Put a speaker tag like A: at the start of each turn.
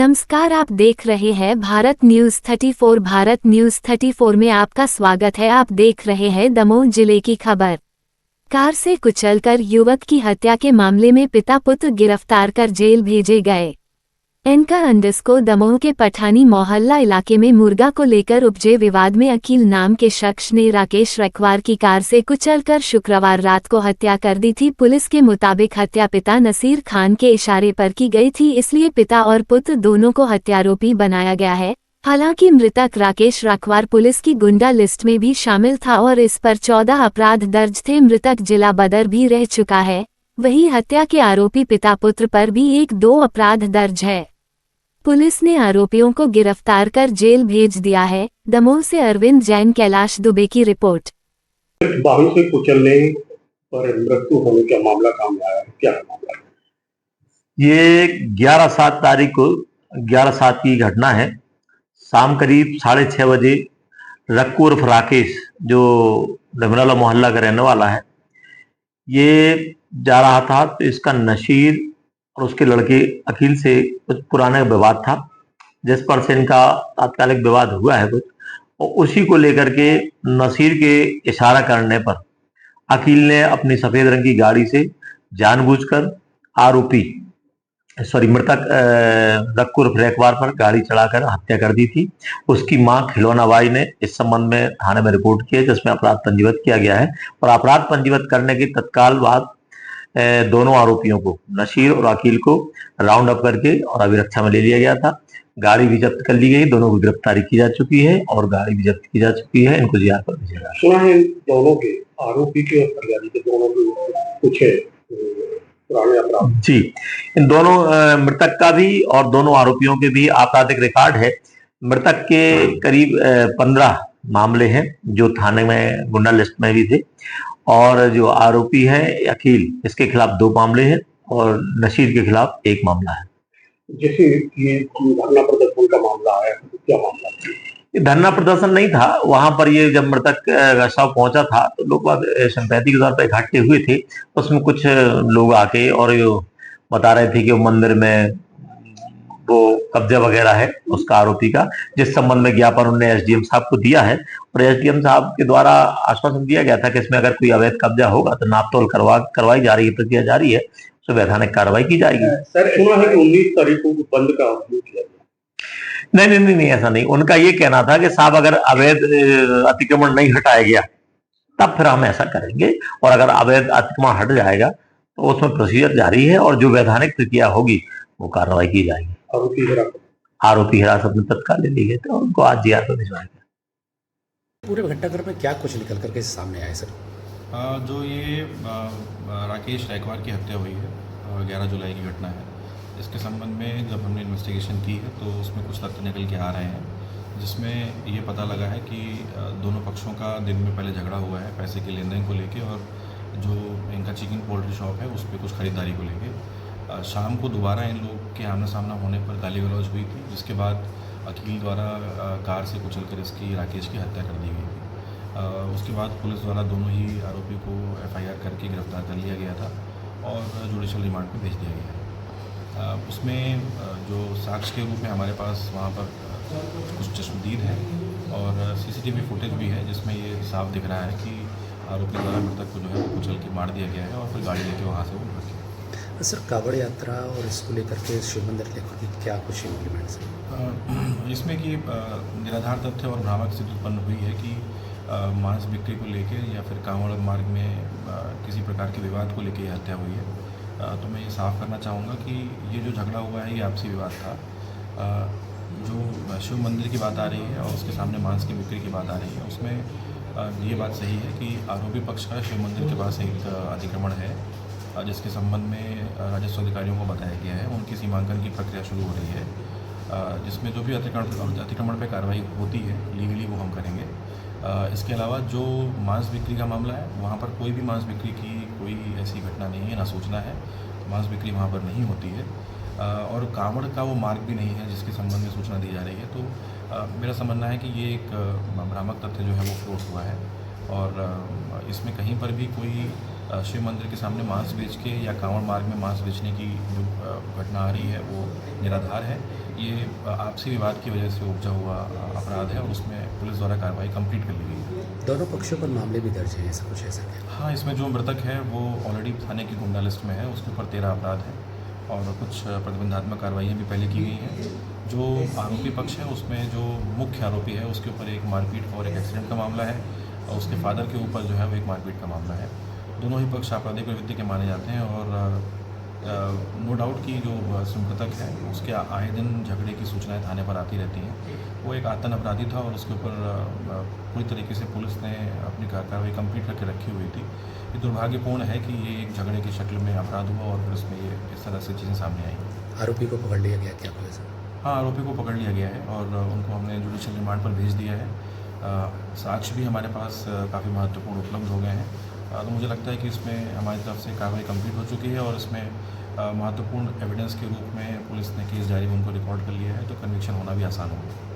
A: नमस्कार, आप देख रहे हैं भारत न्यूज 34। भारत न्यूज 34 में आपका स्वागत है। आप देख रहे हैं दमोह जिले की खबर। कार से कुचलकर युवक की हत्या के मामले में पिता पुत्र गिरफ्तार कर जेल भेजे गए। दमोह के पठानी मोहल्ला इलाके में मुर्गा को लेकर उपजे विवाद में अखिल नाम के शख्स ने राकेश रखवार की कार से कुचलकर शुक्रवार रात को हत्या कर दी थी। पुलिस के मुताबिक हत्या पिता नसीर खान के इशारे पर की गई थी, इसलिए पिता और पुत्र दोनों को हत्यारोपी बनाया गया है। हालांकि मृतक राकेश रखवार पुलिस की गुंडा लिस्ट में भी शामिल था और इस पर 14 अपराध दर्ज थे। मृतक जिला बदर भी रह चुका है। वहीं हत्या के आरोपी पिता पुत्र पर भी 1-2 अपराध दर्ज है। पुलिस ने आरोपियों को गिरफ्तार कर जेल भेज दिया है। दमोह से अरविंद जैन, कैलाश दुबे की रिपोर्ट।
B: वाहन से कुचलने पर मृत्यु होने का मामला सामने आया है, क्या मामला है?
C: ये 11/7 तारीख को 11/7 की घटना है। शाम करीब 6:30 बजे रक्कू उर्फ राकेश, जो धमराला मोहल्ला का रहने वाला है, ये जा रहा था तो इसका नशीर और उसके लड़के अखिल से कुछ पुराना विवाद था, जिस पर से इनका तात्कालिक विवाद हुआ है कुछ, और उसी को लेकर के नसीर के इशारा करने पर अखिल ने अपनी सफेद रंग की गाड़ी से जानबूझकर मृतक रक्कू उर्फ रखवार पर गाड़ी चढ़ाकर हत्या कर दी थी। उसकी मां खिलौना बाई ने इस संबंध में थाने में रिपोर्ट की है, जिसमें अपराध पंजीबद्ध किया गया है। और अपराध पंजीबद्ध करने के तत्काल बाद दोनों आरोपियों को, नशीर और अकील को, राउंड अप करके और अभिरक्षा में ले लिया गया था। गाड़ी भी जब्त कर ली गई, दोनों की गिरफ्तारी की जा चुकी है और गाड़ी भी जब्त की जा चुकी है। इनको जिया पर भेजा गया।
B: सुना है दोनों के, आरोपी के और फरियादी के, दोनों के कुछ पुराने अपराध।
C: जी, इन दोनों मृतक का भी और दोनों आरोपियों के भी आपराधिक रिकॉर्ड है। मृतक के करीब 15 मामले हैं जो थाने में गुंडा लिस्ट में भी थे, और जो आरोपी है अखिल, इसके खिलाफ 2 मामले हैं और नशीर के खिलाफ 1 मामला है।
B: जैसे ये धरना प्रदर्शन का मामला है, क्या मामला है?
C: ये धरना प्रदर्शन नहीं था। वहां पर ये जब मृतक का शव पहुंचा था तो लोग सिंपैथी के तौर पर इकट्ठे हुए थे। उसमें कुछ लोग आके और बता रहे थे कि वो मंदिर में वो कब्जा वगैरह है उसका, आरोपी का, जिस संबंध में ज्ञापन उन्होंने एसडीएम साहब को दिया है। और एसडीएम साहब के द्वारा आश्वासन दिया गया था कि इसमें अगर कोई अवैध कब्जा होगा तो नापतोल करवाई जा रही है, प्रक्रिया जारी है, तो वैधानिक कार्रवाई की जाएगी।
B: सर, सुना है कि 19 तारीख को बंद का आह्वान किया गया।
C: नहीं, ऐसा नहीं। उनका ये कहना था कि साहब अगर अवैध अतिक्रमण नहीं हटाया गया तब फिर हम ऐसा करेंगे, और अगर अवैध अतिक्रमण हट जाएगा तो उसमें प्रोसीजर जारी है और जो वैधानिक प्रक्रिया होगी वो कार्रवाई की जाएगी। आरोपी हिरासत में तत्काल ले ली गई तो उनको आज जिया पर भिजवाया गया।
D: पूरे घटनाक्रम में क्या कुछ निकल करके सामने आया सर?
E: जो ये राकेश रखवार की हत्या हुई है, 11 जुलाई की घटना है। इसके संबंध में जब हमने इन्वेस्टिगेशन की है तो उसमें कुछ तथ्य निकल के आ रहे हैं, जिसमें ये पता लगा है कि दोनों पक्षों का दिन में पहले झगड़ा हुआ है पैसे के लेन देन को लेके, और जो इनका चिकन पोल्ट्री शॉप है उस पर कुछ खरीदारी को लेके शाम को दोबारा इन लोग के आमना सामना होने पर गाली गलौज हुई थी, जिसके बाद अखिल द्वारा कार से कुचलकर इसकी राकेश की हत्या कर दी गई थी। उसके बाद पुलिस द्वारा दोनों ही आरोपी को एफआईआर करके गिरफ्तार कर लिया गया था और जुडिशल रिमांड पे भेज दिया गया है। उसमें जो साक्ष्य के रूप में हमारे पास वहाँ पर कुछ चश्मदीद है और सीसीटीवी फुटेज भी है, जिसमें ये साफ दिख रहा है कि आरोपी द्वारा मृतक को जो है वो कुचल के मार दिया गया है और फिर गाड़ी लेके वहाँ से वो भाग गया।
D: सर, कावड़ यात्रा और इसको लेकर के शिव मंदिर लेकर के क्या कुछ इम्प्लीमेंट्स है
E: इसमें कि निराधार तथ्य और भ्रामक स्थिति उत्पन्न हुई है कि मांस बिक्री को लेकर या फिर कांवड़ मार्ग में किसी प्रकार के विवाद को लेकर हत्या हुई है। तो मैं ये साफ करना चाहूँगा कि ये जो झगड़ा हुआ है ये आपसी विवाद था। जो शिव मंदिर की बात आ रही है और उसके सामने मांस की बिक्री की बात आ रही है, उसमें ये बात सही है कि आरोपी पक्ष का शिव मंदिर के पास एक अतिक्रमण है, जिसके संबंध में राजस्व अधिकारियों को बताया गया है। उनकी सीमांकन की प्रक्रिया शुरू हो रही है, जिसमें जो भी अतिक्रमण पर कार्रवाई होती है लीगली वो हम करेंगे। इसके अलावा जो मांस बिक्री का मामला है, वहाँ पर कोई भी मांस बिक्री की कोई ऐसी घटना नहीं है, ना सूचना है। मांस बिक्री वहाँ पर नहीं होती है और कांवड़ का वो मार्ग भी नहीं है जिसके संबंध में सूचना दी जा रही है। तो मेरा समझना है कि ये एक भ्रामक तथ्य जो है वो फ्लोट हुआ है और इसमें कहीं पर भी कोई शिव मंदिर के सामने मांस बेच के या कांवड़ मार्ग में मांस बेचने की जो घटना आ रही है वो निराधार है। ये आपसी विवाद की वजह से उपजा हुआ अपराध है और उसमें पुलिस द्वारा कार्रवाई कंप्लीट कर ली गई है।
D: दोनों पक्षों पर मामले भी दर्ज हैं, ऐसा कुछ ऐसा क्या?
E: हाँ, इसमें जो मृतक है वो ऑलरेडी थाने की गुंडा लिस्ट में है, उसके ऊपर 13 अपराध है और कुछ प्रतिबंधात्मक कार्रवाइयाँ भी पहले की गई हैं। जो आरोपी पक्ष है उसमें जो मुख्य आरोपी है उसके ऊपर एक मारपीट और एक एक्सीडेंट का मामला है और उसके फादर के ऊपर जो है वो एक मारपीट का मामला है। दोनों ही पक्ष आपराधिक प्रवृत्ति के माने जाते हैं और नो डाउट कि जो मृतक है उसके आए दिन झगड़े की सूचनाएं थाने पर आती रहती हैं। वो एक आतंक अपराधी था और उसके ऊपर पूरी तरीके से पुलिस ने अपनी कार्रवाई कंप्लीट करके रखी हुई थी। ये दुर्भाग्यपूर्ण है कि ये एक झगड़े की शक्ल में अपराध हुआ और फिर उसमें ये इस तरह से चीज़ें सामने आई।
D: आरोपी को पकड़ लिया गया क्या पुलिस?
E: हाँ, आरोपी को पकड़ लिया गया है और उनको हमने जुडिशियल रिमांड पर भेज दिया है। साक्ष्य भी हमारे पास काफ़ी महत्वपूर्ण उपलब्ध हो गए हैं। तो मुझे लगता है कि इसमें हमारी तरफ से कार्रवाई कंप्लीट हो चुकी है और इसमें महत्वपूर्ण एविडेंस के रूप में पुलिस ने केस डायरी में उनको रिकॉर्ड कर लिया है, तो कन्विक्शन होना भी आसान होगा।